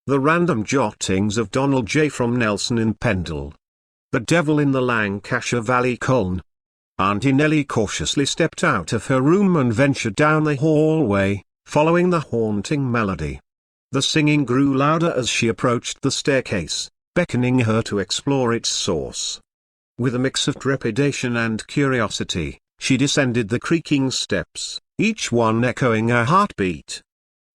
The random jottings of Donald J. from Nelson in Pendle. The devil in the Lancashire Valley, Colne. Auntie Nelly cautiously stepped out of her room and ventured down the hallway, following the haunting melody. The singing grew louder as she approached the staircase, beckoning her to explore its source. With a mix of trepidation and curiosity, she descended the creaking steps, each one echoing her heartbeat.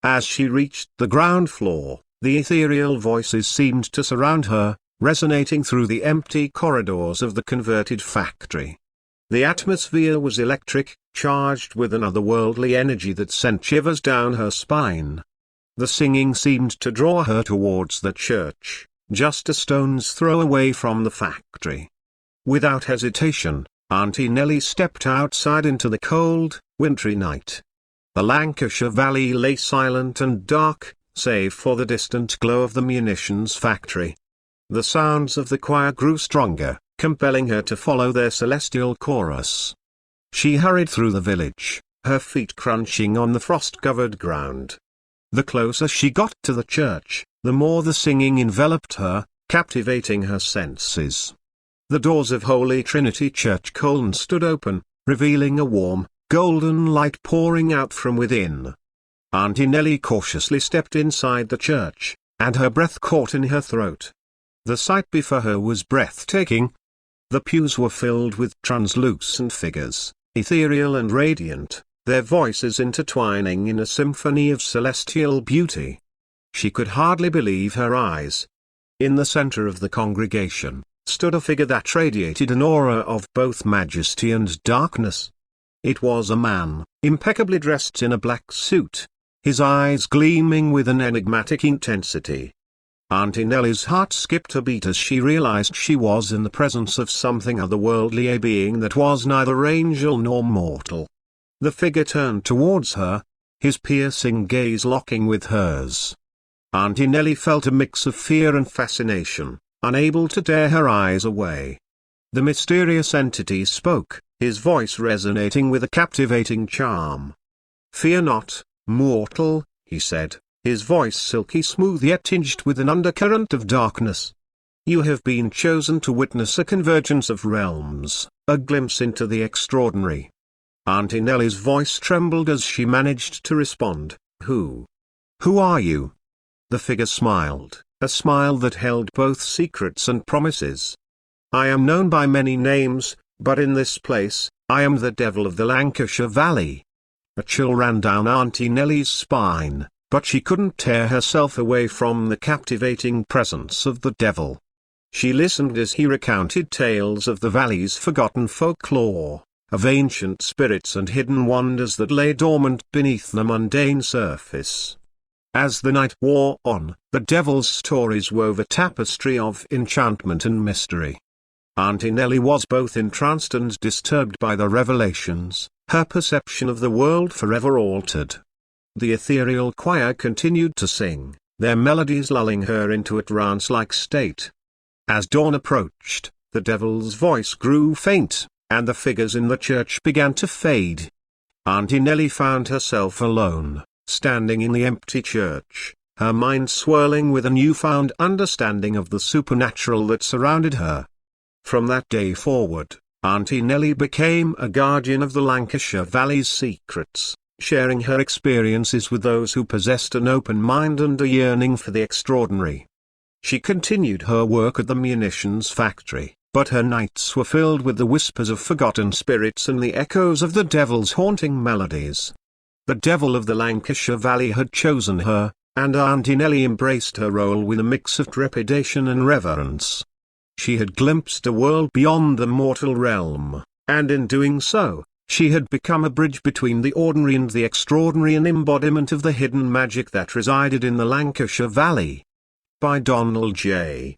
As she reached the ground floor, the ethereal voices seemed to surround her, resonating through the empty corridors of the converted factory. The atmosphere was electric, charged with an otherworldly energy that sent shivers down her spine. The singing seemed to draw her towards the church, just a stone's throw away from the factory. Without hesitation, Auntie Nelly stepped outside into the cold, wintry night. The Lancashire Valley lay silent and dark, save for the distant glow of the munitions factory. The sounds of the choir grew stronger, compelling her to follow their celestial chorus. She hurried through the village, her feet crunching on the frost-covered ground. The closer she got to the church, the more the singing enveloped her, captivating her senses. The doors of Holy Trinity Church, Colne, stood open, revealing a warm, golden light pouring out from within. Auntie Nelly cautiously stepped inside the church, and her breath caught in her throat. The sight before her was breathtaking. The pews were filled with translucent figures, ethereal and radiant, their voices intertwining in a symphony of celestial beauty. She could hardly believe her eyes. In the center of the congregation, stood a figure that radiated an aura of both majesty and darkness. It was a man, impeccably dressed in a black suit, his eyes gleaming with an enigmatic intensity. Auntie Nelly's heart skipped a beat as she realized she was in the presence of something otherworldly, a being that was neither angel nor mortal. The figure turned towards her, his piercing gaze locking with hers. Auntie Nelly felt a mix of fear and fascination, unable to tear her eyes away. The mysterious entity spoke, his voice resonating with a captivating charm. "Fear not, mortal," he said, his voice silky smooth yet tinged with an undercurrent of darkness. "You have been chosen to witness a convergence of realms, a glimpse into the extraordinary." Auntie Nelly's voice trembled as she managed to respond, Who are you?" The figure smiled, a smile that held both secrets and promises. "I am known by many names, but in this place, I am the devil of the Lancashire Valley." A chill ran down Auntie Nelly's spine, but she couldn't tear herself away from the captivating presence of the devil. She listened as he recounted tales of the valley's forgotten folklore, of ancient spirits and hidden wonders that lay dormant beneath the mundane surface. As the night wore on, the devil's stories wove a tapestry of enchantment and mystery. Auntie Nelly was both entranced and disturbed by the revelations, her perception of the world forever altered. The ethereal choir continued to sing, their melodies lulling her into a trance-like state. As dawn approached, the devil's voice grew faint, and the figures in the church began to fade. Auntie Nelly found herself alone, standing in the empty church, her mind swirling with a newfound understanding of the supernatural that surrounded her. From that day forward, Auntie Nelly became a guardian of the Lancashire Valley's secrets, sharing her experiences with those who possessed an open mind and a yearning for the extraordinary. She continued her work at the munitions factory, but her nights were filled with the whispers of forgotten spirits and the echoes of the devil's haunting melodies. The devil of the Lancashire Valley had chosen her, and Auntie Nelly embraced her role with a mix of trepidation and reverence. She had glimpsed a world beyond the mortal realm, and in doing so, she had become a bridge between the ordinary and the extraordinary, an embodiment of the hidden magic that resided in the Lancashire Valley. By Donald J.